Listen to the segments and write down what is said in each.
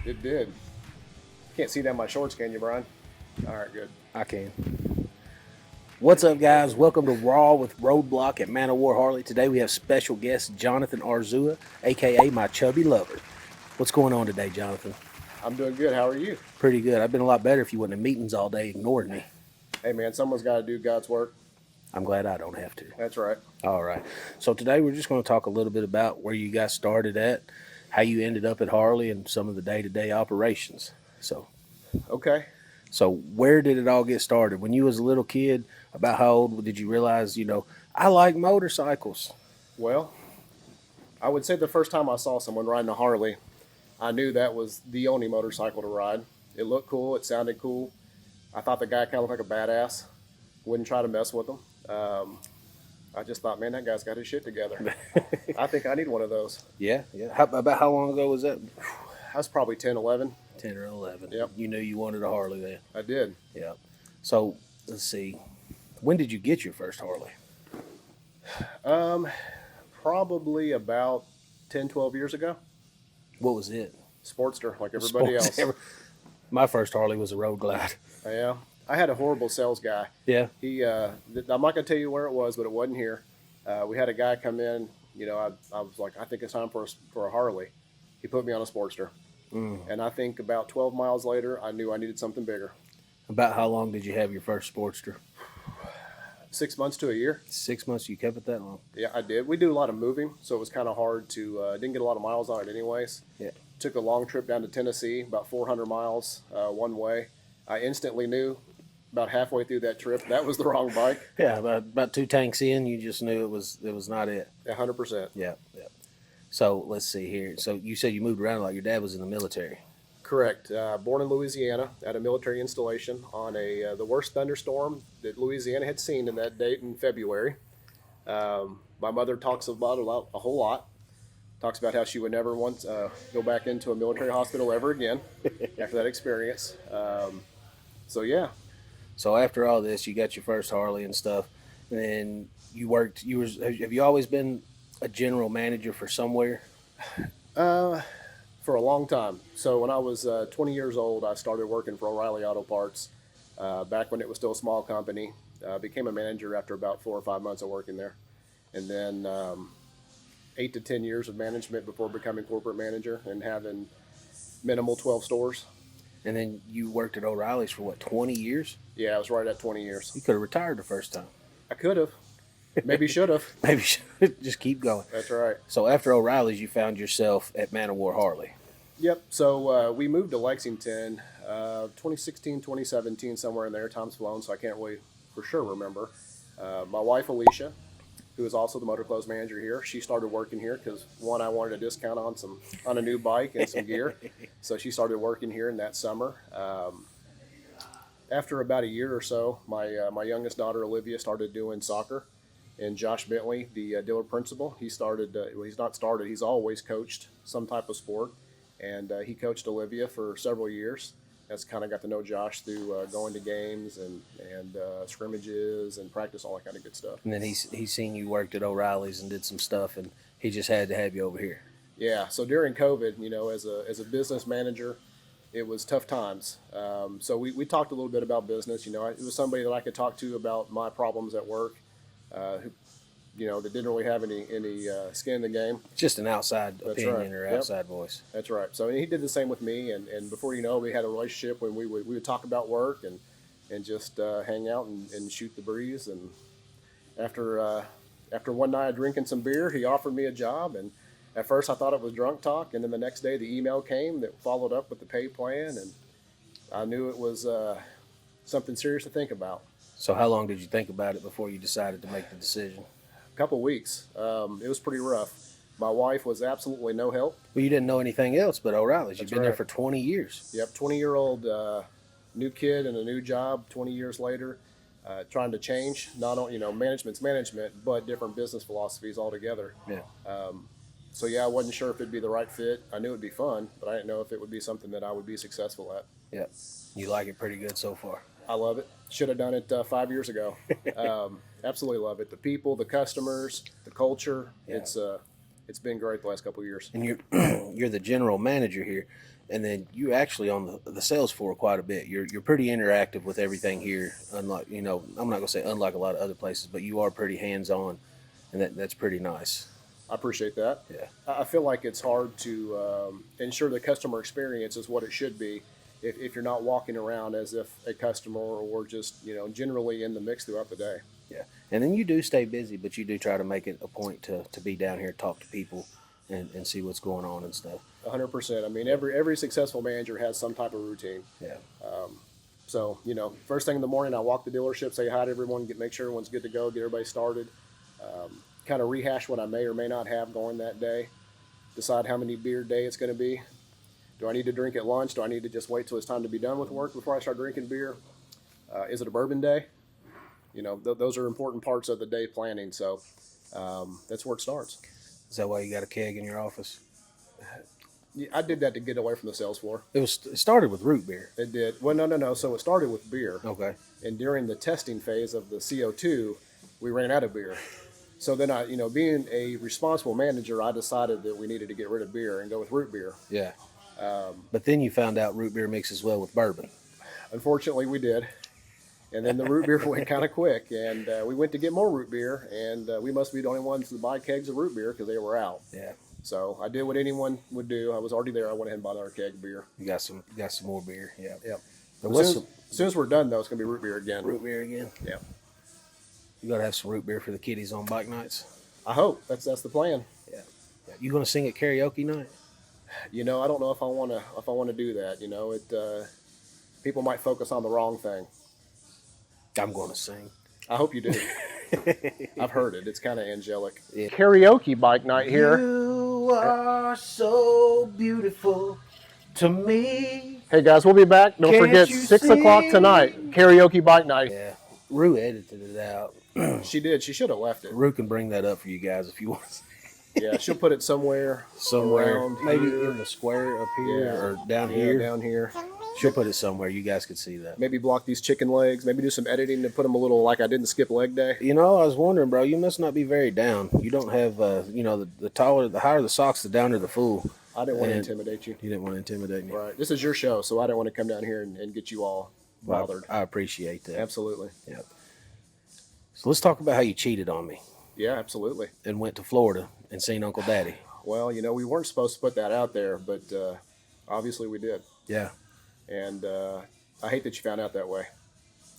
It did. Can't see down my shorts, can you, Brian? All right, good. I can. What's up, guys? Welcome to Raw with Roadbloc at Man O War Harley. Today we have special guest Jonathan Urzua, aka my chubby lover. What's going on today, Jonathan? I'm doing good. How are you? Pretty good. I've been a lot better if you wasn't in meetings all day ignoring me. Hey, man, someone's got to do God's work. I'm glad I don't have to. That's right. All right. So today we're just going to talk a little bit about where you guys started at, how you ended up at Harley, and some of the day-to-day operations. Okay. So where did it all get started? When you was a little kid, about how old did you realize, I like motorcycles? Well, I would say the first time I saw someone riding a Harley, I knew that was the only motorcycle to ride. It looked cool. It sounded cool. I thought the guy kind of looked like a badass. Wouldn't try to mess with him. I just thought, man, that guy's got his shit together. I think I need one of those. Yeah. About how long ago was that? I was probably 10, 11. 10 or 11. Yep. You knew you wanted a Harley then. I did. Yeah. So let's see. When did you get your first Harley? Probably about 10, 12 years ago. What was it? Sportster, like everybody else. My first Harley was a Road Glide. Yeah. I had a horrible sales guy. Yeah. I'm not going to tell you where it was, but it wasn't here. We had a guy come in. I was like, I think it's time for a Harley. He put me on a Sportster. And I think about 12 miles later, I knew I needed something bigger. About how long did you have your first Sportster? 6 months to a year. 6 months. You kept it that long? Yeah, I did. We do a lot of moving, so it was kind of hard to, didn't get a lot of miles on it anyways. Yeah. Took a long trip down to Tennessee, about 400 miles one way. I instantly knew about halfway through that trip that was the wrong bike. Yeah, about 2 tanks in, you just knew it was not it. 100%. Yeah. So let's see here. So you said you moved around a lot. Your dad was in the military. Correct. Born in Louisiana at a military installation on the worst thunderstorm that Louisiana had seen in that date in February. My mother talks about it a whole lot. Talks about how she would never want go back into a military hospital ever again after that experience. So yeah. So after all this, you got your first Harley and stuff, and then you worked. Have you always been a general manager for somewhere? For a long time. So when I was 20 years old, I started working for O'Reilly Auto Parts. Back when it was still a small company, became a manager after about 4 or 5 months of working there, and then 8 to 10 years of management before becoming corporate manager and having minimal 12 stores. And then you worked at O'Reilly's for what, 20 years? Yeah, I was right at 20 years. You could have retired the first time. I could have. Maybe should have. Maybe just keep going. That's right. So after O'Reilly's, you found yourself at Man O War Harley. Yep. So we moved to Lexington 2016, 2017, somewhere in there. Time's flown, so I can't really for sure remember. My wife, Alicia, who is also the motor clothes manager here, she started working here because, one, I wanted a discount on a new bike and some gear. So she started working here in that summer. After about a year or so, my youngest daughter, Olivia, started doing soccer. And Josh Bentley, the dealer principal, he's always coached some type of sport. And he coached Olivia for several years. That's kind of got to know Josh through going to games and scrimmages and practice, all that kind of good stuff. And then he's seen you worked at O'Reilly's and did some stuff, and he just had to have you over here. Yeah. So during COVID, as a business manager, it was tough times. So we talked a little bit about business. It was somebody that I could talk to about my problems at work. That didn't really have any skin in the game. Just an outside opinion right. or outside voice. That's right. So he did the same with me, and before you know, we had a relationship when we would talk about work and just hang out and shoot the breeze. And after one night of drinking some beer, he offered me a job, and at first I thought it was drunk talk, and then the next day the email came that followed up with the pay plan, and I knew it was something serious to think about. So how long did you think about it before you decided to make the decision? A couple weeks. It was pretty rough. My wife was absolutely no help. Well, you didn't know anything else but O'Reilly's. You've been right. there for 20 years. Yep, 20-year-old new kid and a new job 20 years later, trying to change. Not only, management's management, but different business philosophies altogether. Yeah. So, I wasn't sure if it'd be the right fit. I knew it'd be fun, but I didn't know if it would be something that I would be successful at. Yeah. You like it pretty good so far. I love it. Should have done it 5 years ago. Absolutely love it. The people, the customers, the culture. Yeah. It's been great the last couple of years. And you're the general manager here, and then you're actually on the sales floor quite a bit. You're pretty interactive with everything here. Unlike I'm not gonna say unlike a lot of other places, but you are pretty hands on, and that's pretty nice. I appreciate that. Yeah. I feel like it's hard to ensure the customer experience is what it should be if you're not walking around as if a customer or just generally in the mix throughout the day. Yeah, and then you do stay busy, but you do try to make it a point to be down here, talk to people, and see what's going on and stuff. 100%. I mean, every successful manager has some type of routine. Yeah. So, first thing in the morning, I walk the dealership, say hi to everyone, make sure everyone's good to go, get everybody started, kind of rehash what I may or may not have going that day, decide how many beer day it's going to be. Do I need to drink at lunch? Do I need to just wait till it's time to be done with work before I start drinking beer? Is it a bourbon day? Those are important parts of the day planning. So that's where it starts. Is that why you got a keg in your office? Yeah, I did that to get away from the sales floor. It started with root beer. It did. Well, no. So it started with beer. Okay. And during the testing phase of the CO2, we ran out of beer. So then being a responsible manager, I decided that we needed to get rid of beer and go with root beer. Yeah. But then you found out root beer mixes well with bourbon. Unfortunately, we did. And then the root beer went kind of quick. And we went to get more root beer. And we must be the only ones to buy kegs of root beer because they were out. Yeah. So I did what anyone would do. I was already there. I went ahead and bought another keg of beer. You got some more beer. Yeah. Yep. As soon as we're done, though, it's going to be root beer again. Root beer again? Yeah. You got to have some root beer for the kiddies on bike nights? I hope. That's the plan. Yeah. You going to sing at karaoke night? I don't know if I want to do that. People might focus on the wrong thing. I'm going to sing. I hope you do. I've heard it. It's kind of angelic. Yeah. Karaoke bike night here. You are so beautiful to me. Hey guys, we'll be back. Don't Can't forget you 6 o'clock see? tonight. Karaoke bike night. Yeah. Rue edited it out. She did. She should have left it. Rue can bring that up for you guys if you want. Yeah, she'll put it somewhere around maybe here. in the square up here or down Yeah, here. down here. She'll put it somewhere. You guys could see that. Maybe block these chicken legs. Maybe do some editing to put them a little like I didn't skip leg day. I was wondering, bro. You must not be very down. You don't have, the taller, the higher the socks, the downer the fool. I didn't want to intimidate you. You didn't want to intimidate me. Right. This is your show, so I didn't want to come down here and get you all bothered. I appreciate that. Absolutely. Yeah. So let's talk about how you cheated on me Yeah, absolutely. and went to Florida and seen Uncle Daddy. Well, we weren't supposed to put that out there, but obviously we did. Yeah. And I hate that you found out that way.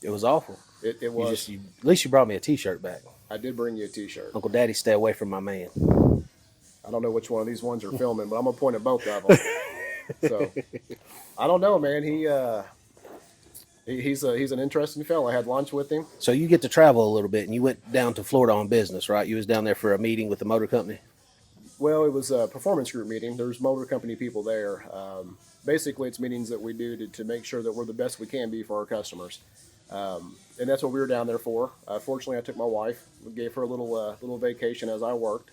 It was awful. It was. At least you brought me a T-shirt back. I did bring you a T-shirt. Uncle Daddy, stay away from my man. I don't know which one of these ones are filming, but I'm gonna point at both of them. So I don't know, man. He's an interesting fellow. I had lunch with him. So you get to travel a little bit, and you went down to Florida on business, right? You was down there for a meeting with the motor company. Well, it was a performance group meeting. There's motor company people there. Basically, it's meetings that we do to make sure that we're the best we can be for our customers. And that's what we were down there for. Fortunately, I took my wife. We gave her a little vacation as I worked.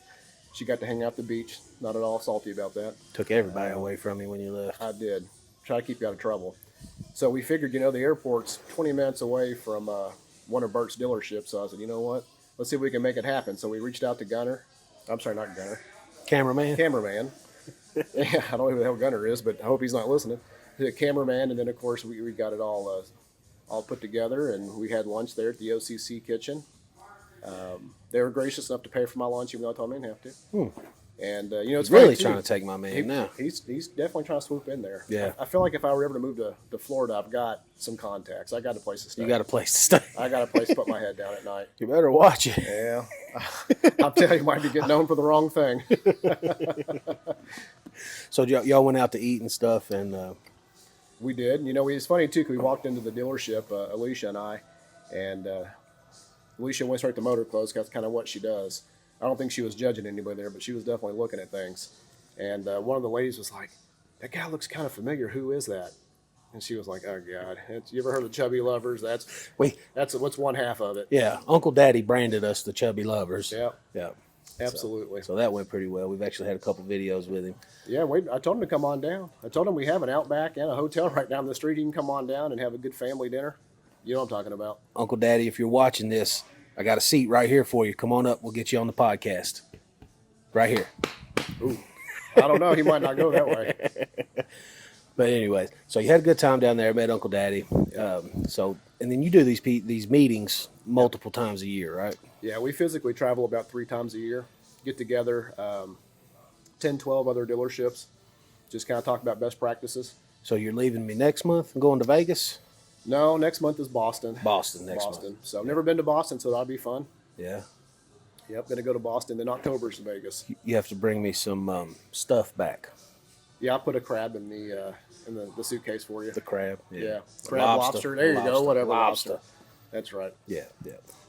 She got to hang out at the beach. Not at all salty about that. Took everybody away from you when you left. I did. Try to keep you out of trouble. So we figured, the airport's 20 minutes away from one of Bert's dealerships. So I said, you know what? Let's see if we can make it happen. So we reached out to Gunner. I'm sorry, not Gunner. Cameraman? Yeah, I don't know who the hell Gunner is, but I hope he's not listening. The cameraman, and then, of course, we got it all put together, and we had lunch there at the OCC kitchen. They were gracious enough to pay for my lunch, even though I told them I didn't have to. And it's really trying to take my man now. He's definitely trying to swoop in there. Yeah. I feel like if I were ever to move to Florida, I've got some contacts. I got a place to stay. You got a place to stay. I got a place to put my head down at night. You better watch it. Yeah. I'll tell you, you might be getting known for the wrong thing. So y'all went out to eat and stuff, and we did. It's funny too, because we walked into the dealership, Alicia and I, and Alicia went straight to motor clothes. That's kind of what she does. I don't think she was judging anybody there, but she was definitely looking at things. And one of the ladies was like, "That guy looks kind of familiar. Who is that?" And she was like, "Oh God, you ever heard of Chubby Lovers? That's what's one half of it." Yeah, Uncle Daddy branded us the Chubby Lovers. Yeah, absolutely. So that went pretty well. We've actually had a couple videos with him. Yeah, I told him to come on down. I told him we have an Outback and a hotel right down the street. You can come on down and have a good family dinner. You know what I'm talking about. Uncle Daddy, if you're watching this, I got a seat right here for you. Come on up. We'll get you on the podcast. Right here. Ooh, I don't know. He might not go that way. But anyways, so you had a good time down there. Met Uncle Daddy. And then you do these meetings multiple times a year, right? Yeah, we physically travel about 3 times a year. Get together, 10, 12 other dealerships. Just kind of talk about best practices. So you're leaving me next month and going to Vegas? No, next month is Boston. Boston next month. So I've never been to Boston, so that'll be fun. Yeah. Yep, going to go to Boston. Then October's Vegas. You have to bring me some stuff back. Yeah, I'll put a crab in the suitcase for you. The crab. Yeah. Crab, lobster. There you go. Whatever. Lobster. That's right. Yeah.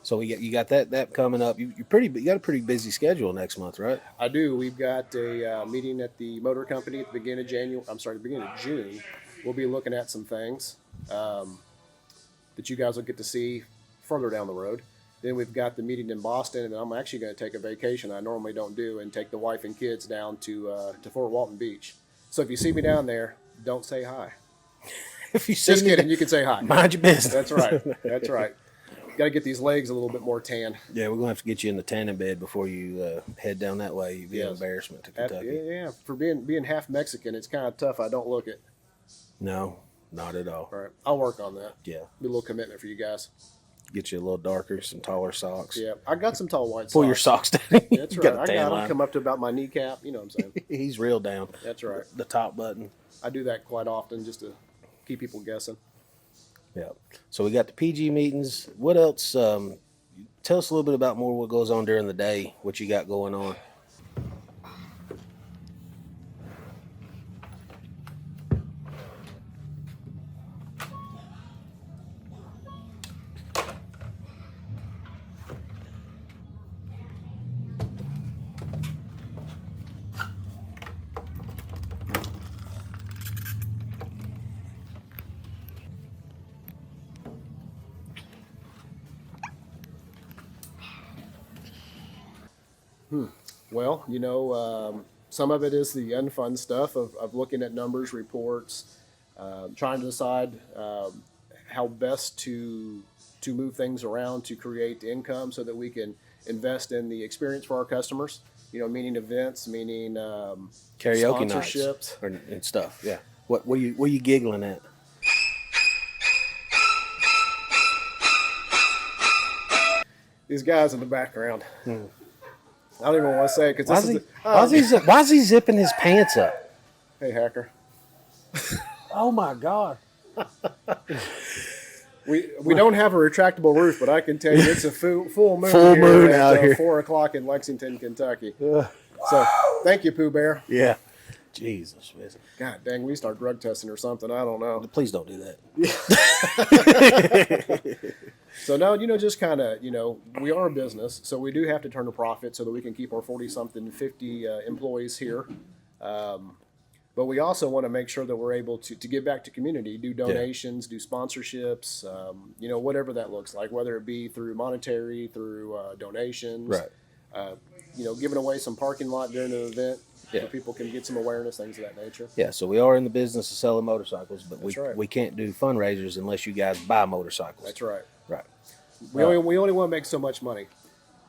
So you got that coming up. You got a pretty busy schedule next month, right? I do. We've got a meeting at the motor company at the beginning of the beginning of June. We'll be looking at some things that you guys will get to see further down the road. Then we've got the meeting in Boston, and I'm actually going to take a vacation I normally don't do and take the wife and kids down to Fort Walton Beach. So if you see me down there, don't say hi. If you see Just kidding, you can say hi. Mind your business. That's right. That's right. Got to get these legs a little bit more tan. Yeah, we're going to have to get you in the tanning bed before you head down that way. You'd be an embarrassment to Kentucky. Yeah, for being half Mexican, it's kind of tough. I don't look it. No, not at all. All right, I'll work on that. Yeah. Be a little commitment for you guys. Get you a little darker, some taller socks. Yeah, I got some tall white socks. Pull your socks down. That's right. I got them come up to about my kneecap. You know what I'm saying? He's real down. That's right. The top button. I do that quite often just to keep people guessing. Yeah. So we got the PG meetings. What else? Tell us a little bit about more what goes on during the day, what you got going on. Well, some of it is the unfun stuff of looking at numbers, reports, trying to decide how best to move things around to create income so that we can invest in the experience for our customers. Meaning events, meaning Karaoke sponsorships nights and stuff. Yeah. What are you giggling at? These guys in the background. I don't even want to say it because why is he zipping his pants up? Hey, hacker. Oh my God. We don't have a retractable roof, but I can tell you it's a full moon. Full moon out here. 4:00 in Lexington, Kentucky. So thank you, Pooh Bear. Yeah. Jesus. God dang, we start drug testing or something. I don't know. Please don't do that. So no, just kind of, we are a business, so we do have to turn a profit so that we can keep our 40-something, 50 employees here. But we also want to make sure that we're able to give back to community, do donations, do sponsorships, whatever that looks like, whether it be through monetary, through donations, Right. Giving away some parking lot during an event so people can get some awareness, things of that nature. Yeah, so we are in the business of selling motorcycles, but right. we can't do fundraisers unless you guys buy motorcycles. That's right. Right. We only want to make so much money,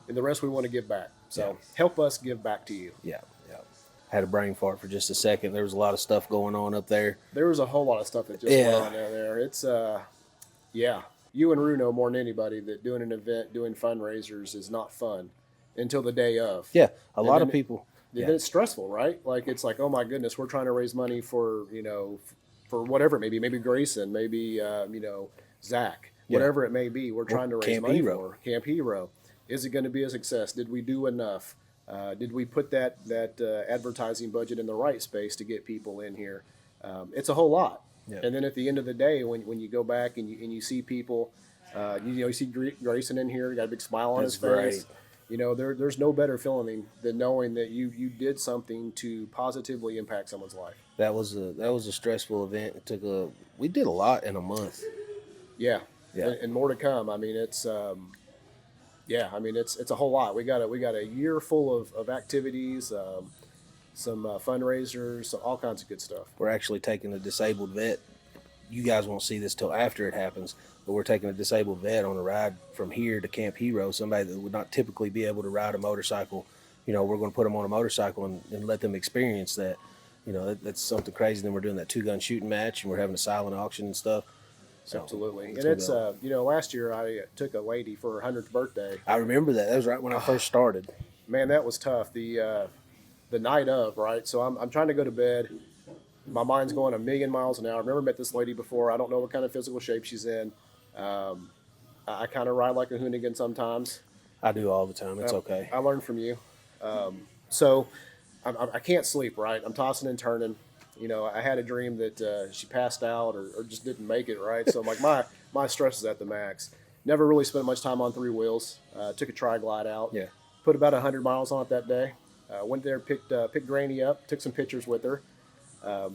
and the rest we want to give back. So help us give back to you. Yeah. Had a brain fart for just a second. There was a lot of stuff going on up there. There was a whole lot of stuff that just went on down there. It's you and Rue know more than anybody that doing an event, doing fundraisers is not fun until the day of. Yeah, a lot of people. Then it's stressful, right? Like it's like, oh my goodness, we're trying to raise money for for whatever it may be, maybe Grayson, maybe Zach, whatever it may be. We're trying to raise money for Camp Hero. Is it going to be a success? Did we do enough? Did we put that advertising budget in the right space to get people in here? It's a whole lot. Yeah. And then at the end of the day, when you go back and you see people, you see Grayson in here, got a big smile on his face. There's no better feeling than knowing that you did something to positively impact someone's life. That was a stressful event. We did a lot in a month. Yeah. And more to come. I mean, it's it's a whole lot. We got a year full of activities, some fundraisers, all kinds of good stuff. We're actually taking a disabled vet. You guys won't see this till after it happens, but we're taking a disabled vet on a ride from here to Camp Hero, somebody that would not typically be able to ride a motorcycle we're going to put them on a motorcycle and let them experience that. That's something crazy. Then we're doing that 2-gun shooting match, and we're having a silent auction and stuff. So Absolutely. And it's, last year I took a lady for her 100th birthday. I remember that. That was right when I first started. Man, that was tough. The night of, right? So I'm trying to go to bed. My mind's going a million miles an hour. I've never met this lady before. I don't know what kind of physical shape she's in. I kind of ride like a hoonigan sometimes. I do all the time. It's okay. I learned from you. So I can't sleep, right? I'm tossing and turning. I had a dream that she passed out or just didn't make it, right? So I'm like, my stress is at the max. Never really spent much time on 3 wheels. Took a tri-glide out. Yeah. Put about 100 miles on it that day. Went there, picked Granny up, took some pictures with her.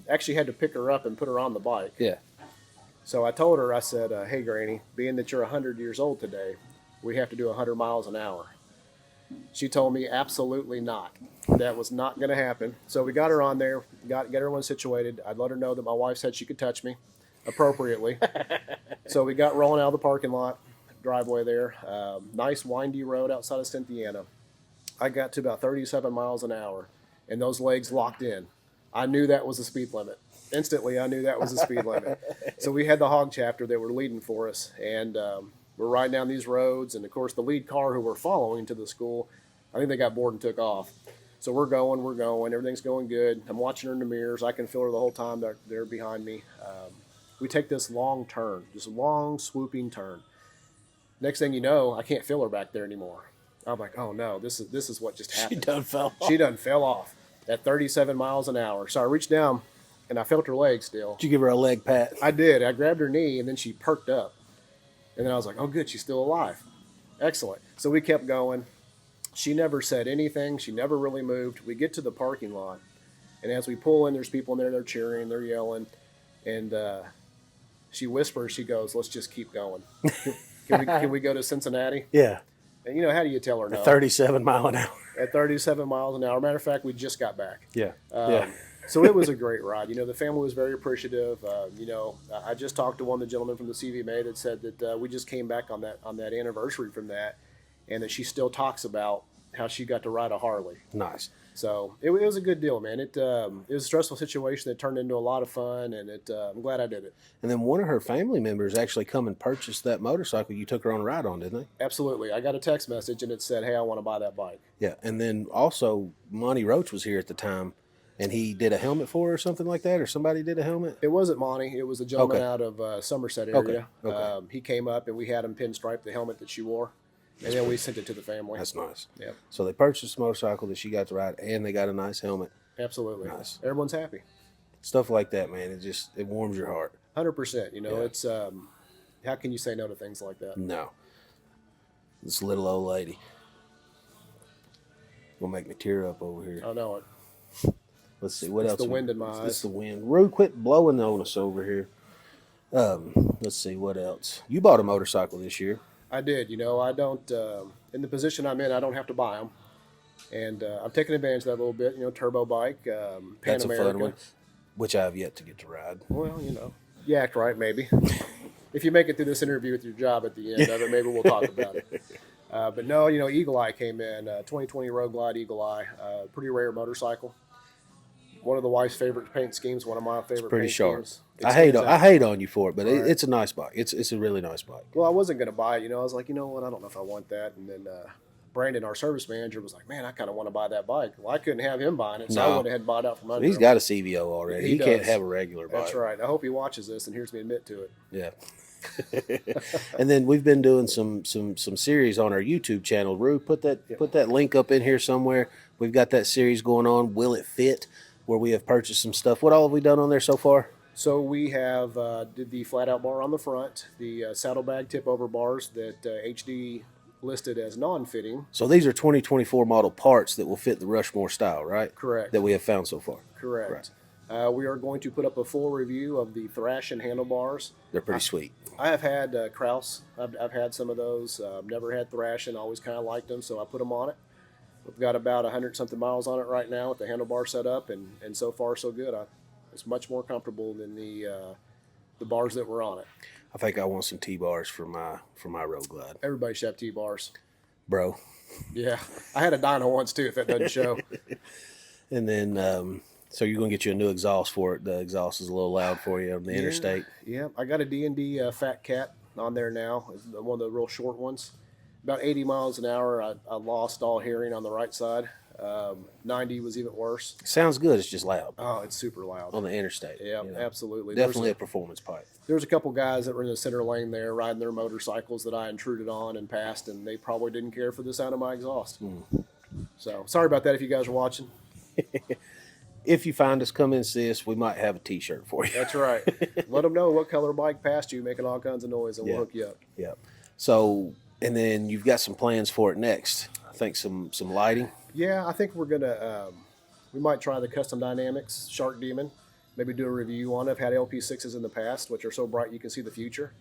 Actually had to pick her up and put her on the bike. Yeah. So I told her, I said, hey, Granny, being that you're 100 years old today, we have to do 100 miles an hour. She told me absolutely not. That was not going to happen. So we got her on there, got everyone situated. I'd let her know that my wife said she could touch me appropriately. So we got rolling out of the parking lot, driveway there. Nice windy road outside of Cynthiana. I got to about 37 miles an hour, and those legs locked in. I knew that was the speed limit. Instantly, I knew that was the speed limit. So we had the hog chapter that were leading for us, and we're riding down these roads. And, of course, the lead car who we're following to the school, I think they got bored and took off. So we're going. Everything's going good. I'm watching her in the mirrors. I can feel her the whole time they're behind me. We take this long turn, this long swooping turn. Next thing you know, I can't feel her back there anymore. I'm like, oh, no, this is what just happened. She done fell off at 37 miles an hour. So I reached down, and I felt her leg still. Did you give her a leg pat? I did. I grabbed her knee, and then she perked up. And then I was like, oh, good, she's still alive. Excellent. So we kept going. She never said anything. She never really moved. We get to the parking lot, and as we pull in, there's people in there. They're cheering. They're yelling. And she whispers, she goes, let's just keep going. Can we go to Cincinnati? Yeah. And, how do you tell her no? At 37 mile an hour. At 37 miles an hour. Matter of fact, we just got back. Yeah. So it was a great ride. The family was very appreciative. I just talked to one of the gentlemen from the CVMA that said that we just came back on that anniversary from that, and that she still talks about how she got to ride a Harley. Nice. So it was a good deal, man. It was a stressful situation that turned into a lot of fun, and I'm glad I did it. And then one of her family members actually come and purchased that motorcycle you took her on a ride on, didn't they? Absolutely. I got a text message, and it said, hey, I want to buy that bike. Yeah, and then also Monty Roach was here at the time, and he did a helmet for her or something like that, or somebody did a helmet? It wasn't Monty. It was a gentleman out of Somerset area. Okay. He came up, and we had him pinstripe the helmet that she wore. And then we sent it to the family. That's nice. Yeah. So they purchased a motorcycle that she got to ride, and they got a nice helmet. Absolutely. Nice. Everyone's happy. Stuff like that, man. It warms your heart. 100%. It's how can you say no to things like that? No. This little old lady will make me tear up over here. I know it. Let's see what it's else. The wind in my eyes. It's the wind. Rue, quit blowing on us over here. Let's see what else. You bought a motorcycle this year. I did. I don't, in the position I'm in, I don't have to buy them. And I'm taking advantage of that a little bit. Turbo bike, Pan That's America. A fun one, which I have yet to get to ride. Well, you act right, maybe. If you make it through this interview with your job at the end of it, maybe we'll talk about it. But no, Eagle Eye came in, 2020 Road Glide Eagle Eye, pretty rare motorcycle. One of the wife's favorite paint schemes, one of my favorite pretty paint sharp. schemes. I hate on you for it, but it's a nice bike. It's a really nice bike. Well, I wasn't going to buy it. I was like, you know what? I don't know if I want that. And then Brandon, our service manager, was like, man, I kind of want to buy that bike. Well, I couldn't have him buying it, so I went ahead and bought it out from under He's him. got a CVO already. He can't have a regular bike. That's right. I hope he watches this and hears me admit to it. Yeah. And then we've been doing some series on our YouTube channel. Rue, put that link up in here somewhere. We've got that series going on. Will It Fit? Where we have purchased some stuff. What all have we done on there so far? So we have did the flat out bar on the front, the saddlebag tip over bars that H-D listed as non-fitting. So these are 2024 model parts that will fit the Rushmore style, right? Correct. That we have found so far. Correct. Right. We are going to put up a full review of the Thrash and handlebars. They're pretty sweet. I have had Kraus. I've had some of those. Never had Thrash and always kind of liked them, so I put them on it. We've got about 100-something miles on it right now with the handlebar set up, and so far so good. It's much more comfortable than the bars that were on it. I think I want some T-bars for my Road Glide. Everybody should have T-bars. bro. Yeah, I had a dyno once too. If that doesn't show. And then, so you're going to get you a new exhaust for it. The exhaust is a little loud for you on the interstate. Yeah, I got a D&D Fat Cat on there now. It's one of the real short ones. About 80 miles an hour, I lost all hearing on the right side. 90 was even worse. Sounds good. It's just loud Oh, it's super loud on the interstate. Yeah, absolutely. Definitely a performance pipe. There's a couple guys that were in the center lane there riding their motorcycles that I intruded on and passed, and they probably didn't care for the sound of my exhaust. So sorry about that if you guys are watching. If you find us, come in and see us. We might have a T-shirt for you. That's right. Let them know what color bike passed you, making all kinds of noise, and we'll hook you up. Yep. So, and then you've got some plans for it next. I think some lighting. Yeah, I think we're gonna. We might try the Custom Dynamics Shark Demon. Maybe do a review on it. I've had LP6s in the past, which are so bright you can see the future,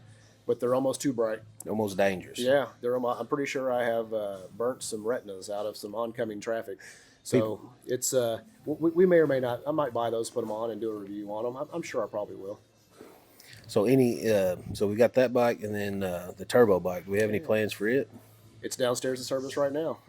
but they're almost too bright. Almost dangerous. Yeah, I'm pretty sure I have burnt some retinas out of some oncoming traffic. So it's we may or may not. I might buy those, put them on, and do a review on them. I'm sure I probably will. So so we got that bike, and then the turbo bike. Do we have any plans for it? It's downstairs in service right now.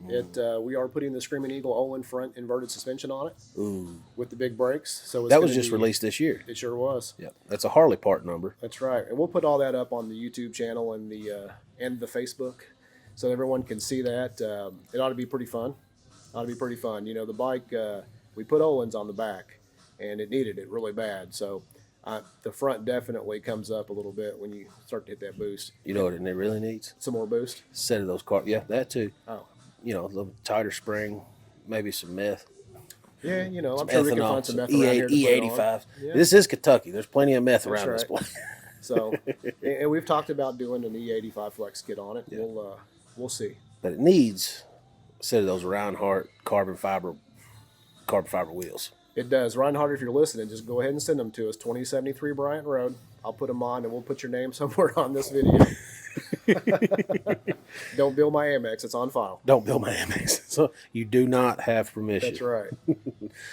We are putting the Screaming Eagle Olin front inverted suspension on it. Ooh. With the big brakes. So that was just released this year. It sure was. Yeah, that's a Harley part number. That's right, and we'll put all that up on the YouTube channel and the Facebook, so everyone can see that. It ought to be pretty fun. You know, the bike, we put Olins on the back, and it needed it really bad. So the front definitely comes up a little bit when you start to hit that boost. You know what it really needs? Some more boost. Set of those cars. Yeah, that too. Oh. You know, a little tighter spring, maybe some meth. Yeah, you know, some I'm sure we can find some meth around here to E85. Yeah. This is Kentucky. There's plenty of meth around this place. So, and we've talked about doing an E85 flex kit on it. Yeah. We'll see. But it needs a set of those Reinhardt carbon fiber wheels. It does. Reinhardt, if you're listening, just go ahead and send them to us. 2073 Bryant Road. I'll put them on, and we'll put your name somewhere on this video. Don't bill my Amex. It's on file. Don't bill my Amex. So you do not have permission. That's right.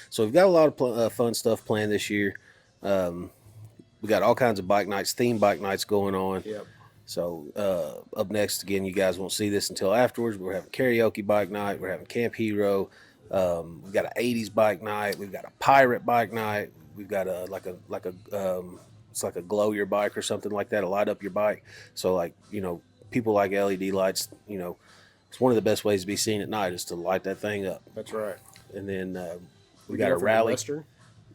So we've got a lot of fun stuff planned this year. We got all kinds of bike nights, theme bike nights going on. Yep. So up next, again, you guys won't see this until afterwards. We're having karaoke bike night. We're having Camp Hero. We've got an 80s bike night. We've got a pirate bike night. We've got it's like a glow your bike or something like that, a light up your bike. So like, you know, people like LED lights, you know, it's one of the best ways to be seen at night is to light that thing up. That's right. And then we got a rally. Western?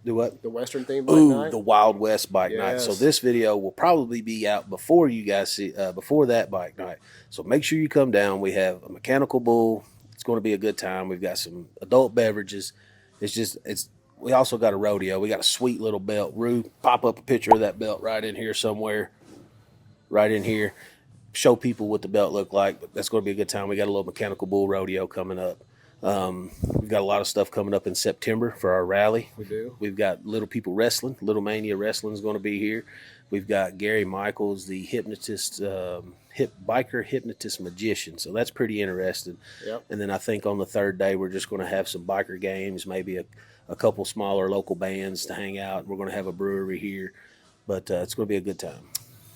Do what? The Western theme bike night? The Wild West bike night. So this video will probably be out before you guys see, before that bike night. So make sure you come down. We have a mechanical bull. It's going to be a good time. We've got some adult beverages. We also got a rodeo. We got a sweet little belt. Rue, pop up a picture of that belt right in here somewhere. Right in here. Show people what the belt looked like. But that's going to be a good time. We got a little mechanical bull rodeo coming up. We've got a lot of stuff coming up in September for our rally. We do. We've got Little People Wrestling. Little Mania Wrestling is going to be here. We've got Gary Michaels, the hypnotist, biker hypnotist magician. So that's pretty interesting. Yep. And then I think on the third day, we're just going to have some biker games, maybe a couple smaller local bands to hang out. We're going to have a brewery here, but it's going to be a good time.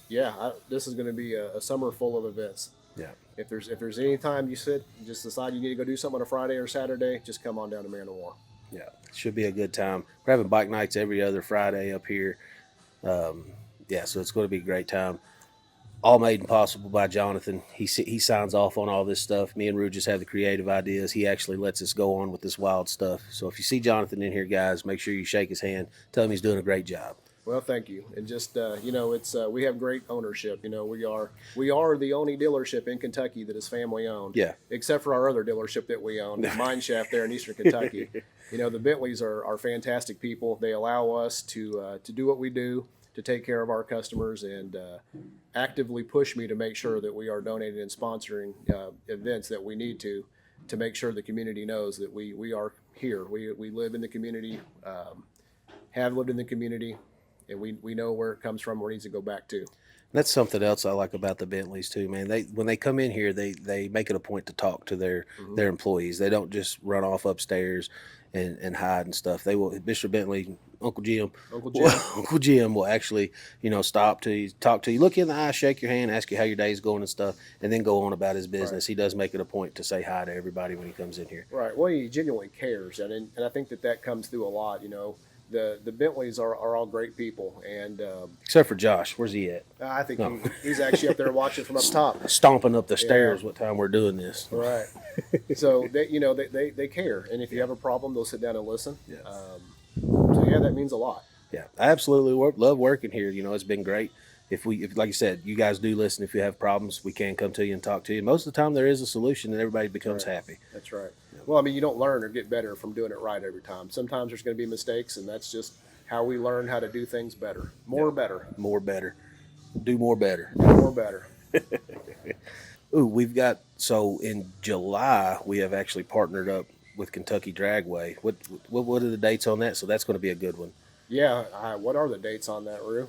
Yeah, this is going to be a summer full of events. Yeah. If there's any time you just decide you need to go do something on a Friday or Saturday, just come on down to Man O War. Yeah, it should be a good time. We're having bike nights every other Friday up here. So it's going to be a great time. All made possible by Jonathan. He signs off on all this stuff. Me and Rue just have the creative ideas. He actually lets us go on with this wild stuff. So if you see Jonathan in here, guys, make sure you shake his hand. Tell him he's doing a great job. Well, thank you. And just it's we have great ownership. You know, we are the only dealership in Kentucky that is family owned. Yeah. Except for our other dealership that we own, Mine Shaft there in Eastern Kentucky. You know, the Bentleys are fantastic people. They allow us to do what we do, to take care of our customers, and actively push me to make sure that we are donating and sponsoring events that we need to make sure the community knows that we are here. We live in the community, have lived in the community, and we know where it comes from, where it needs to go back to. That's something else I like about the Bentleys too, man. They when they come in here, they make it a point to talk to their employees. They don't just run off upstairs and hide and stuff. They will. Mr. Bentley, Uncle Jim, Uncle Jim. Uncle Jim will actually, stop to you, talk to you, look you in the eye, shake your hand, ask you how your day's going and stuff, and then go on about his business. Right. He does make it a point to say hi to everybody when he comes in here. Right. Well, he genuinely cares, and I think that comes through a lot. The Bentleys are all great people, and Except for Josh, where's he at? I think No. he's actually up there watching from up top. Stomping up the stairs. What time we're doing this? Right. So they care, and if you have a problem, they'll sit down and listen. Yeah. So yeah, that means a lot. Yeah, I absolutely love working here. It's been great. If like you said, you guys do listen. If you have problems, we can come to you and talk to you. Most of the time, there is a solution, and everybody becomes Right. happy. That's right. Well, I mean, you don't learn or get better from doing it right every time. Sometimes there's going to be mistakes, and that's just how we learn how to do things better. More better. More better, do more better. More better. Ooh, we've got in July we have actually partnered up with Kentucky Dragway. What are the dates on that? So that's going to be a good one. Yeah. What are the dates on that, Rue?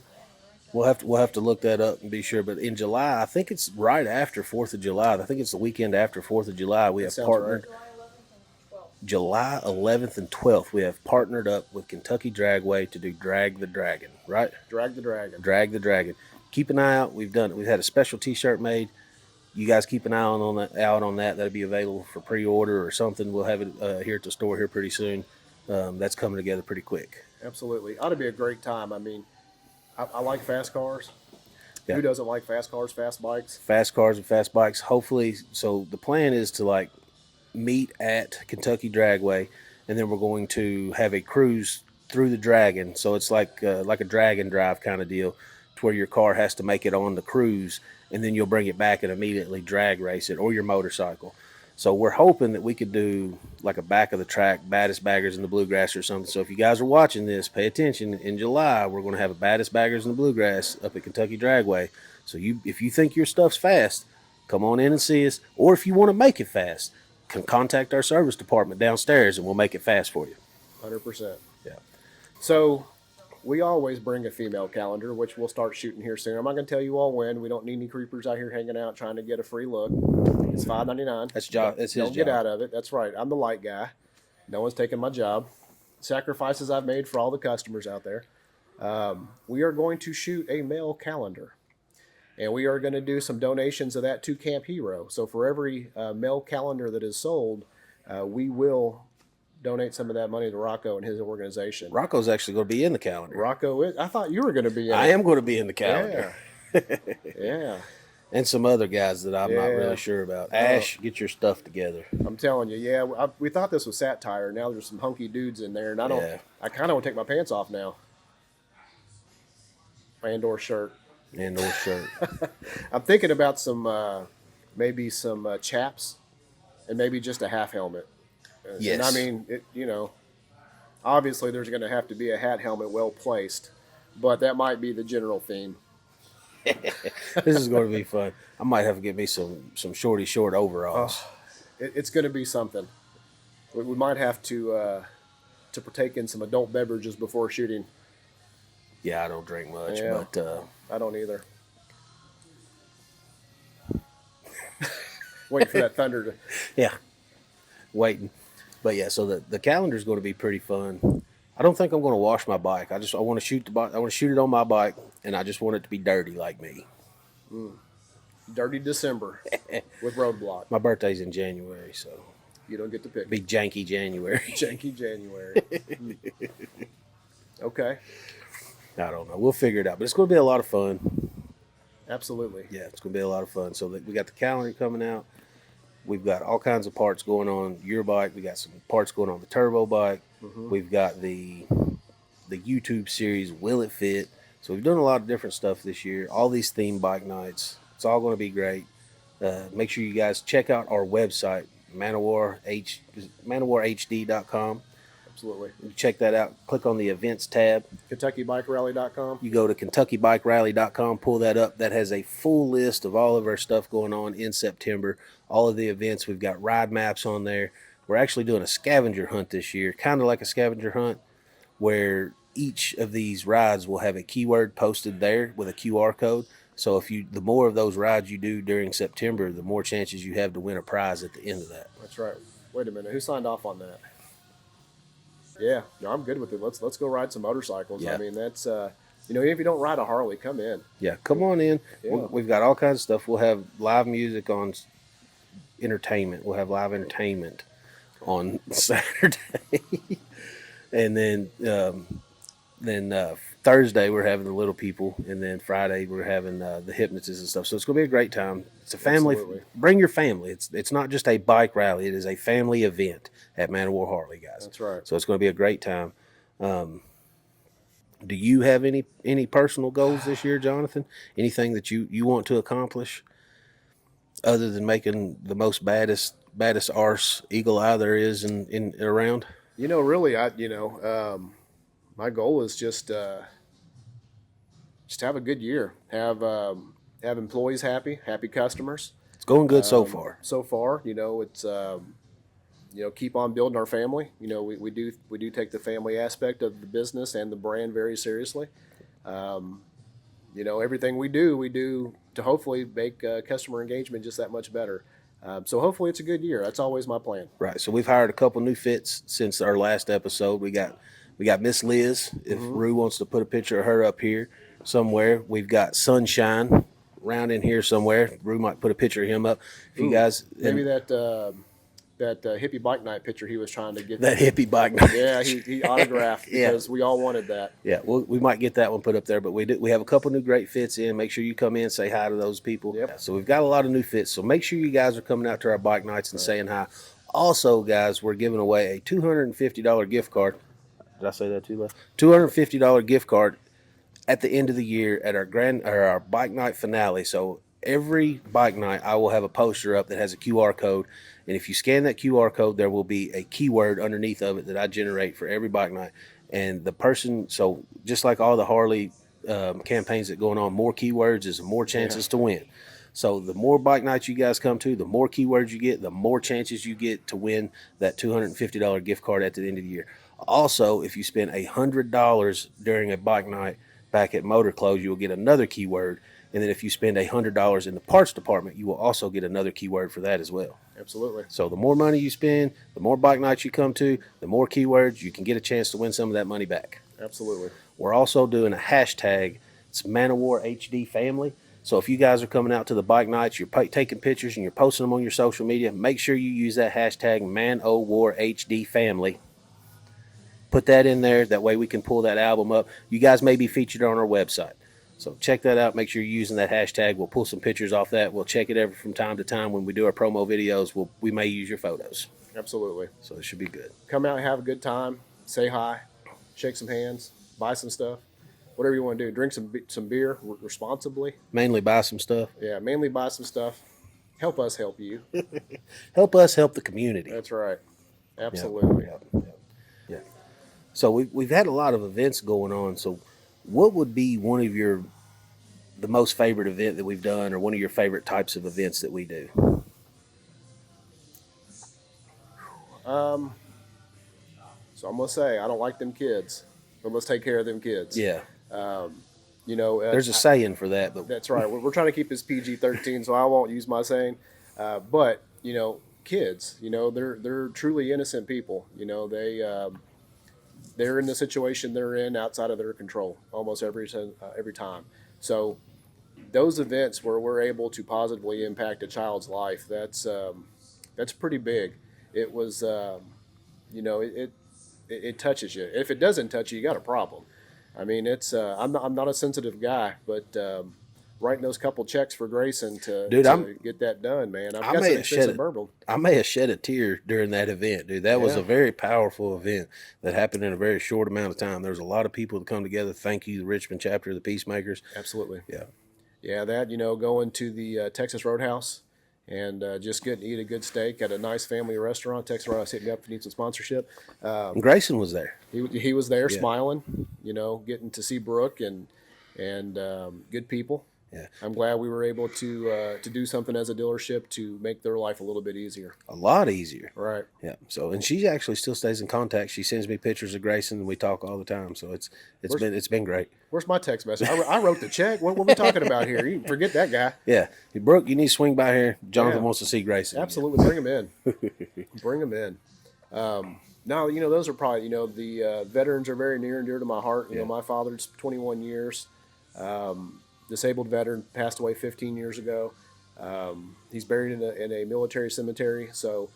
We'll have to look that up and be sure. But in July, I think it's right after 4th of July. I think it's the weekend after 4th of July. We have sounds partnered. right. July 11th and 12th, we have partnered up with Kentucky Dragway to do Drag the Dragon, right? Drag the Dragon. Drag the Dragon. Keep an eye out. We've done it. We've had a special T-shirt made. You guys keep an eye on that. That'll be available for pre-order or something. We'll have it here at the store here pretty soon. That's coming together pretty quick. Absolutely. Ought to be a great time. I mean, I like fast cars. Yeah. Who doesn't like fast cars, fast bikes? Fast cars and fast bikes. Hopefully, so the plan is to meet at Kentucky Dragway, and then we're going to have a cruise through the Dragon. So it's like a Dragon drive kind of deal, to where your car has to make it on the cruise, and then you'll bring it back and immediately drag race it, or your motorcycle. So we're hoping that we could do like a back of the track baddest baggers in the bluegrass or something. So if you guys are watching this, pay attention. In July, we're going to have a baddest baggers in the bluegrass up at Kentucky Dragway. So if you think your stuff's fast, come on in and see us. Or if you want to make it fast, can contact our service department downstairs and we'll make it fast for you. 100%. Yeah. So we always bring a female calendar, which we'll start shooting here soon. I'm not going to tell you all when. We don't need any creepers out here hanging out trying to get a free look. It's $5.99. That's his Don't job. get out of it. That's right. I'm the light guy. No one's taking my job. Sacrifices I've made for all the customers out there. We are going to shoot a male calendar. And we are going to do some donations of that to Camp Hero. So for every male calendar that is sold, we will donate some of that money to Rocco and his organization. Rocco's actually going to be in the calendar. Rocco is. I thought you were going to be in I it. am going to be in the calendar. Yeah. Yeah. And some other guys that I'm not Yeah. really sure about. Ash, get your stuff together. I'm telling you, yeah. We thought this was satire. Now there's some hunky dudes in there, and I don't. Yeah. I kind of want to take my pants off now. And/or shirt. And or shirt. I'm thinking about maybe some chaps, and maybe just a half helmet. Yes. And I mean, obviously there's going to have to be a hat helmet well placed, but that might be the general theme. This is going to be fun. I might have to get me some shorty short overalls. It's going to be something. We might have to partake in some adult beverages before shooting. Yeah, I don't drink much, Yeah. but I don't either. Waiting for that thunder to. yeah, waiting. But yeah, so the calendar is going to be pretty fun. I don't think I'm going to wash my bike. I want to shoot the bike. I want to shoot it on my bike, and I just want it to be dirty like me. Dirty December with Roadbloc. My birthday's in January, so You don't get to pick. be janky January. Janky January. Okay. I don't know. We'll figure it out, but it's going to be a lot of fun. Absolutely. Yeah, it's going to be a lot of fun. So we got the calendar coming out. We've got all kinds of parts going on your bike. We got some parts going on the turbo bike. Mm-hmm. We've got the YouTube series, Will It Fit? So we've done a lot of different stuff this year. All these theme bike nights. It's all going to be great. Make sure you guys check out our website, ManoWarHD.com. Absolutely. You check that out. Click on the events tab. KentuckyBikeRally.com. You go to KentuckyBikeRally.com, pull that up. That has a full list of all of our stuff going on in September. All of the events. We've got ride maps on there. We're actually doing a scavenger hunt this year, kind of like a scavenger hunt, where each of these rides will have a keyword posted there with a QR code. So the more of those rides you do during September, the more chances you have to win a prize at the end of that. That's right. Wait a minute. Who signed off on that? Yeah, no, I'm good with it. Let's go ride some motorcycles. Yeah. I mean, that's even if you don't ride a Harley, come in. Yeah, come on in. Yeah. We've got all kinds of stuff. We'll have live music on entertainment. We'll have live entertainment on Saturday, and then Thursday we're having the little people, and then Friday we're having the hypnotists and stuff. So it's going to be a great time. It's a family. Absolutely. Bring your family. It's not just a bike rally. It is a family event at Man O War Harley, guys. That's right. So it's going to be a great time. Do you have any personal goals this year, Jonathan? Anything that you want to accomplish other than making the most baddest arse eagle eye there is in around? Really, my goal is just have a good year. Have employees happy customers. It's going good so far. So far, it's keep on building our family. We do take the family aspect of the business and the brand very seriously. Everything we do to hopefully make customer engagement just that much better. So hopefully it's a good year. That's always my plan. Right. So we've hired a couple new fits since our last episode. We got Miss Liz. If Rue wants to put a picture of her up here somewhere, we've got Sunshine around in here somewhere. Rue might put a picture of him up. If you guys maybe that hippie bike night picture he was trying to get. That hippie bike night. Yeah, he autographed because we all wanted that. Yeah, we might get that one put up there, but we have a couple new great fits in. Make sure you come in, say hi to those people. Yep. Yeah, so we've got a lot of new fits. So make sure you guys are coming out to our bike nights and saying hi. Also, guys, we're giving away a $250 gift card. Did I say that too loud? $250 gift card at the end of the year at our bike night finale. So every bike night, I will have a poster up that has a QR code. And if you scan that QR code, there will be a keyword underneath of it that I generate for every bike night. And the person, so just like all the Harley campaigns that are going on, more keywords is more chances to win. So the more bike nights you guys come to, the more keywords you get, the more chances you get to win that $250 gift card at the end of the year. Also, if you spend $100 during a bike night back at Motor Clothes, you will get another keyword. And then if you spend $100 in the parts department, you will also get another keyword for that as well. Absolutely. So the more money you spend, the more bike nights you come to, the more keywords, you can get a chance to win some of that money back. Absolutely. We're also doing a hashtag. It's Man O War H-D family. So if you guys are coming out to the bike nights, you're taking pictures and you're posting them on your social media, make sure you use that hashtag Man O War H-D family. Put that in there. That way we can pull that album up. You guys may be featured on our website. So check that out. Make sure you're using that hashtag. We'll pull some pictures off that. We'll check it from time to time when we do our promo videos. We may use your photos. Absolutely. So it should be good. Come out and have a good time. Say hi. Shake some hands. Buy some stuff. Whatever you want to do. Drink some beer responsibly. Mainly buy some stuff. Yeah, mainly buy some stuff. Help us help you. Help us help the community. That's right. Absolutely. Yeah. So we've had a lot of events going on. So what would be one of the most favorite event that we've done, or one of your favorite types of events that we do? So I'm gonna say I don't like them kids, but let's take care of them kids. Yeah. There's a saying for that, but that's right. We're trying to keep this PG-13, so I won't use my saying. But kids, they're truly innocent people. They're in the situation they're in outside of their control almost every time. So those events where we're able to positively impact a child's life, that's pretty big. It was, it touches you. If it doesn't touch you, you got a problem. I mean, I'm not a sensitive guy, but writing those couple checks for Grayson to get that done, man. I've got some expensive bourbon. I may have shed a tear during that event, dude. That was a very powerful event that happened in a very short amount of time. There was a lot of people that come together. Thank you, the Richmond chapter of the Peacemakers. Absolutely. Yeah. Yeah, that, going to the Texas Roadhouse and just getting to eat a good steak at a nice family restaurant. Texas Roadhouse hit me up if you need some sponsorship. And Grayson was there. He was there smiling, getting to see Brooke and good people. Yeah. I'm glad we were able to do something as a dealership to make their life a little bit easier. A lot easier. Right. Yeah. So, and she actually still stays in contact. She sends me pictures of Grayson, and we talk all the time. So it's been great. Where's my text message? I wrote the check. What are we talking about here? You forget that guy. Yeah. Brooke, you need to swing by here. Jonathan Yeah. wants to see Grayson. Absolutely, bring him in. Bring him in. Now, those are probably, the veterans are very near and dear to my heart. You know, my father's 21 years. Disabled veteran, passed away 15 years ago. He's buried in a military cemetery. So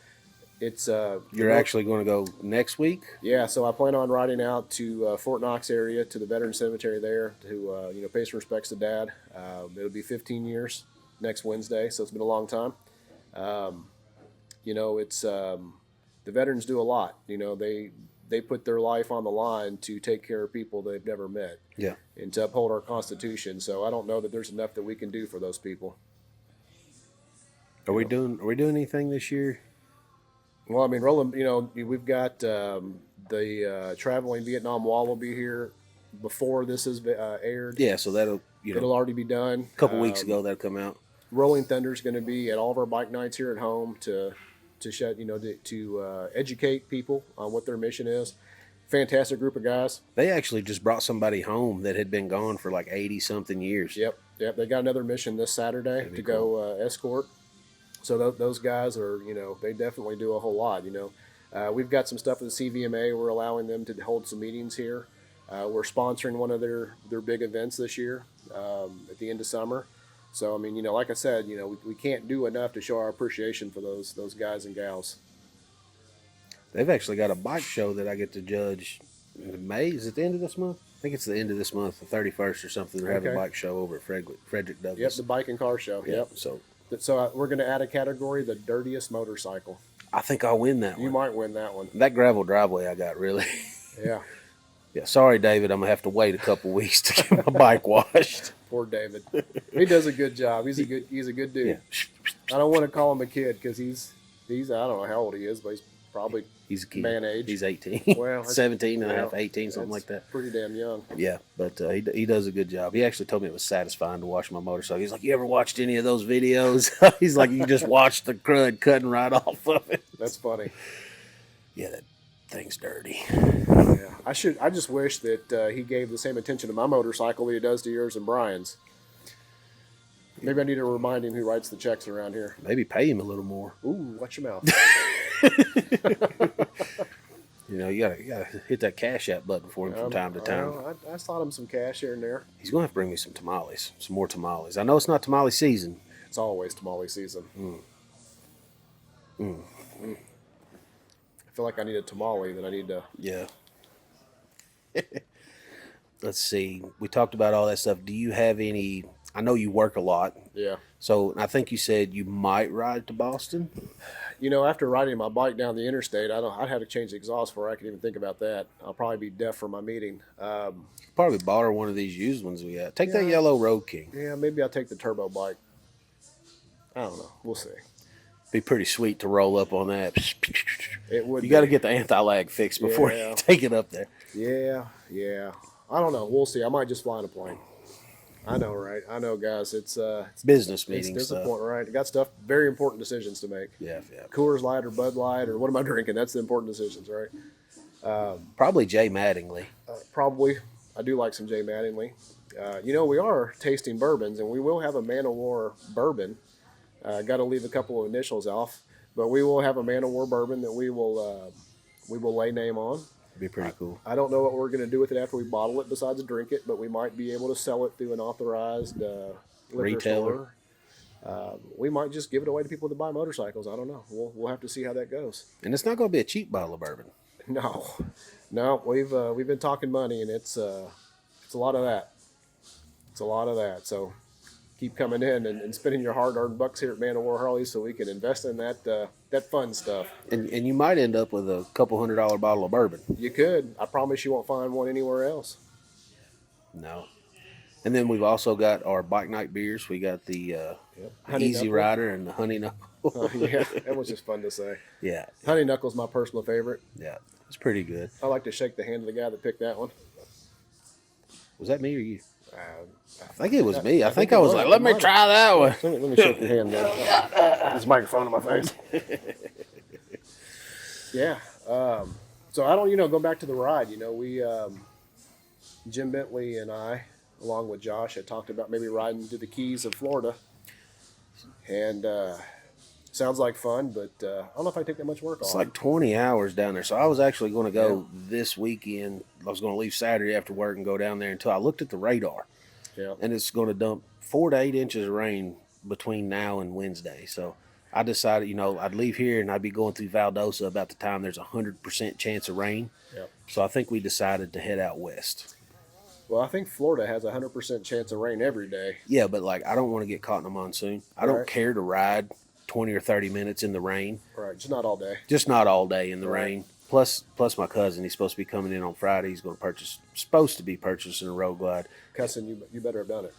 it's You're actually going to go next week? yeah. So I plan on riding out to Fort Knox area to the veteran cemetery there to pay some respects to Dad. It'll be 15 years next Wednesday, so it's been a long time. It's the veterans do a lot. They put their life on the line to take care of people they've never met. Yeah. And to uphold our Constitution. So I don't know that there's enough that we can do for those people. Are we doing anything this year? Well, I mean, Roland, we've got the traveling Vietnam Wall will be here before this is aired. Yeah, so It'll already be done. a couple weeks ago that'll come out. Rolling Thunder is going to be at all of our bike nights here at home to educate people on what their mission is. Fantastic group of guys. They actually just brought somebody home that had been gone for like 80-something years. Yep. They got another mission this Saturday to go escort. So those guys are, they definitely do a whole lot. We've got some stuff with the CVMA. We're allowing them to hold some meetings here. We're sponsoring one of their big events this year at the end of summer. So, I mean, like I said, we can't do enough to show our appreciation for those guys and gals. They've actually got a bike show that I get to judge in May. Is it the end of this month? I think it's the end of this month, the 31st or something. They're having a bike show over at Frederick Douglass. Yep, the bike and car show. Yeah, Yep. So we're going to add a category, the dirtiest motorcycle. I think I'll win that one. You might win that one. That gravel driveway I got, really. Yeah. Yeah, sorry, David. I'm going to have to wait a couple weeks to get my bike washed. Poor David. He does a good job. He's a good dude. Yeah. I don't want to call him a kid because he's I don't know how old he is, but he's probably He's a kid. man age. He's 18. Well, 17 and a half, 18, something like that. Pretty damn young. Yeah, but he does a good job. He actually told me it was satisfying to wash my motorcycle. He's like, you ever watched any of those videos? He's like, you just watch the crud cutting right off of it. That's funny. Yeah, that thing's dirty. Yeah, I just wish that he gave the same attention to my motorcycle that he does to yours and Brian's. Maybe I need to remind him who writes the checks around here. Maybe pay him a little more. Ooh, watch your mouth. You gotta hit that Cash App button for him from time to time. I slide him some cash here and there. He's gonna have to bring me some tamales, some more tamales. I know it's not tamale season. It's always tamale season. I feel like I need a tamale that I need to. Yeah. Let's see. We talked about all that stuff. Do you have any? I know you work a lot. Yeah. So I think you said you might ride to Boston. After riding my bike down the interstate, I'd have to change the exhaust before I could even think about that. I'll probably be deaf for my meeting. Probably borrow one of these used ones we got. Take that yellow Road King. Yeah, maybe I'll take the turbo bike. I don't know. We'll see. Be pretty sweet to roll up on that. It would. You got to get the anti-lag fixed before you take it up there. Yeah. I don't know. We'll see. I might just fly in a plane. I know, right? I know, guys. It's business meetings. It's disappointing, right? I got stuff, very important decisions to make. Yeah. Coors Light or Bud Light or what am I drinking? That's the important decisions, right? Probably Jay Mattingly. Probably. I do like some Jay Mattingly. We are tasting bourbons, and we will have a Man O War bourbon. Got to leave a couple of initials off, but we will have a Man O War bourbon that we will lay name on. It'd be pretty cool. I don't know what we're going to do with it after we bottle it besides drink it, but we might be able to sell it through an authorized liquor retailer. Store. We might just give it away to people that buy motorcycles. I don't know. We'll have to see how that goes. And it's not going to be a cheap bottle of bourbon. No, we've been talking money, and it's a lot of that. It's a lot of that. So keep coming in and spending your hard-earned bucks here at Man O War Harley so we can invest in that fun stuff. And you might end up with a couple $100 bottle of bourbon. You could. I promise you won't find one anywhere else. No. And then we've also got our bike night beers. We got the Easy Knuckle. Rider and the Honey Knuckle. Yeah, that was just fun to say. Yeah. Honey Knuckle's my personal favorite. Yeah, it's pretty good. I like to shake the hand of the guy that picked that one. Was that me or you? I think it was me. I think I was like, let me try that one. Let me shake your hand there. This microphone in my face. Yeah. So I don't, go back to the ride. We, Jim Bentley and I, along with Josh, had talked about maybe riding to the Keys of Florida. And sounds like fun, but I don't know if I take that much work on. It's like 20 hours down there. So I was actually going to go this weekend. I was going to leave Saturday after work and go down there until I looked at the radar. Yeah. And it's going to dump 4 to 8 inches of rain between now and Wednesday. So I decided, I'd leave here and I'd be going through Valdosta about the time there's a 100% chance of rain. Yeah. So I think we decided to head out west. Well, I think Florida has a 100% chance of rain every day. Yeah, but I don't want to get caught in a monsoon. I don't care to ride 20 or 30 minutes in the rain. Right, just not all day. Just not all day in the rain. Plus my cousin, he's supposed to be coming in on Friday. He's supposed to be purchasing a road glide. Cousin, you better have done it.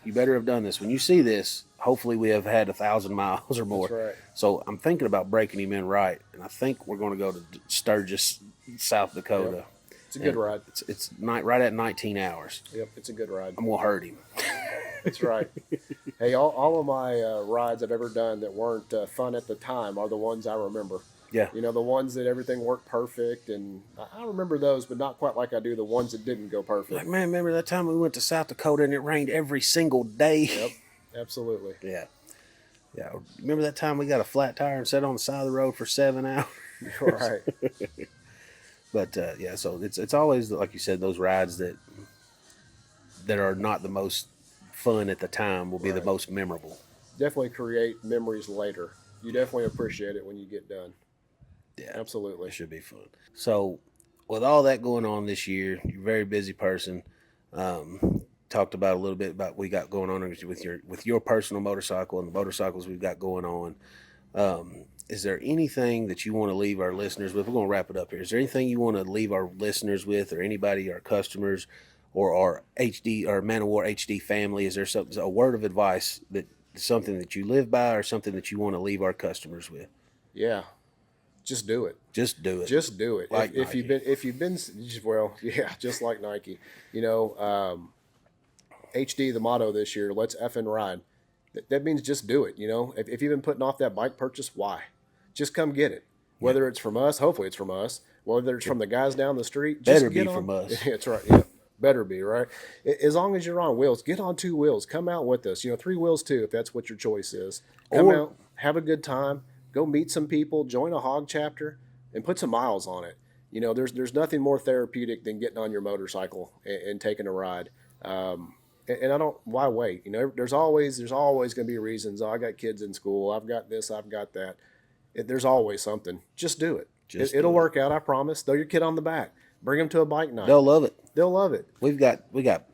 You better have done this. When you see this, hopefully we have had 1,000 miles or more. That's right. So I'm thinking about breaking him in right, and I think we're going to go to Sturgis, South Dakota. Yep. It's a good ride. It's right at 19 hours. Yep, it's a good ride. I'm going to hurt him. That's right. Hey, all of my rides I've ever done that weren't fun at the time are the ones I remember. Yeah. The ones that everything worked perfect, and I remember those, but not quite like I do the ones that didn't go perfect. Like, man, remember that time we went to South Dakota and it rained every single day? Yep, absolutely. Yeah. Yeah. Remember that time we got a flat tire and sat on the side of the road for 7 hours? Right. But, so it's always, like you said, those rides that are not the most fun at the time will be the most memorable. Definitely create memories later. You definitely appreciate it when you get done. Yeah, absolutely. It should be fun. So, with all that going on this year, you're a very busy person. Talked about a little bit about what we got going on with your personal motorcycle and the motorcycles we've got going on. Is there anything that you want to leave our listeners with? We're going to wrap it up here. Is there anything you want to leave our listeners with, or anybody, our customers, or our HD or Man O War H-D family? Is there a word of advice something that you live by, or something that you want to leave our customers with? Yeah. Just do it. Just do it. Just do it. Like if you've been, just like Nike. HD, the motto this year, let's effing ride. That means just do it. If you've been putting off that bike purchase, why? Just come get it. Whether it's from us, hopefully it's from us. Whether it's from the guys down the street, just better be from us. That's right. Yeah, better be, right. As long as you're on wheels, get on 2 wheels. Come out with us. 3 wheels too, if that's what your choice is. Come out, have a good time. Go meet some people, join a hog chapter, and put some miles on it. There's nothing more therapeutic than getting on your motorcycle and taking a ride. And I don't. Why wait? There's always going to be reasons. Oh, I got kids in school. I've got this. I've got that. There's always something. Just do it. It'll work out. I promise. Throw your kid on the back. Bring them to a bike night. They'll love it. They'll love it. We got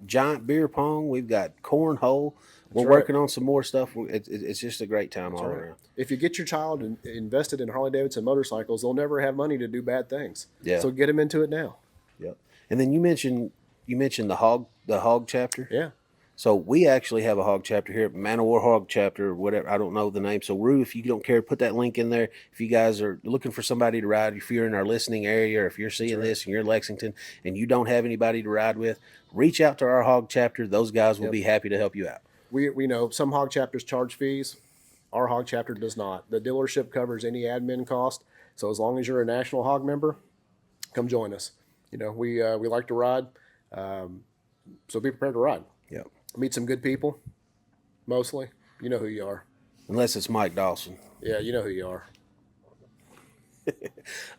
giant beer pong. We've got cornhole. We're working on some more stuff. It's just a great time all around. If you get your child invested in Harley-Davidson motorcycles, they'll never have money to do bad things. Yeah. So get them into it now. Yep. And then you mentioned the hog chapter. Yeah. So we actually have a hog chapter here, Man O War Hog chapter, or whatever. I don't know the name. So Rue, if you don't care, put that link in there. If you guys are looking for somebody to ride, if you're in our listening area, or if you're seeing this and you're in Lexington and you don't have anybody to ride with, reach out to our hog chapter. Those guys will be happy to help you out. We know some hog chapters charge fees. Our hog chapter does not. The dealership covers any admin cost. So as long as you're a national hog member, come join us. We like to ride. So be prepared to ride. Yep. Meet some good people, mostly. You know who you are. Unless it's Mike Dawson. Yeah, you know who you are.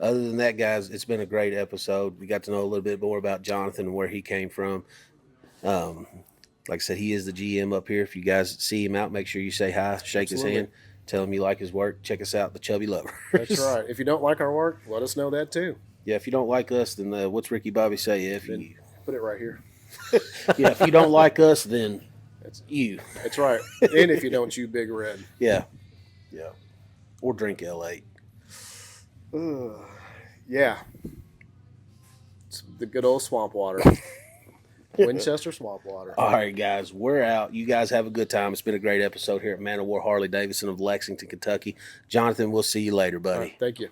Other than that, guys, it's been a great episode. We got to know a little bit more about Jonathan and where he came from. Like I said, he is the GM up here. If you guys see him out, make sure you say hi, shake his hand, tell him you like his work. Check us out, The Chubby Lover. That's right. If you don't like our work, let us know that too. Yeah, if you don't like us, then what's Ricky Bobby say? Put it right here. Yeah, if you don't like us, then that's you. That's right. And if you don't, you big red. Yeah. Yeah. Or drink L8. Yeah. It's the good old swamp water. Winchester swamp water. All right, guys, we're out. You guys have a good time. It's been a great episode here at Man O War Harley-Davidson of Lexington, Kentucky. Jonathan, we'll see you later, buddy. Right, thank you.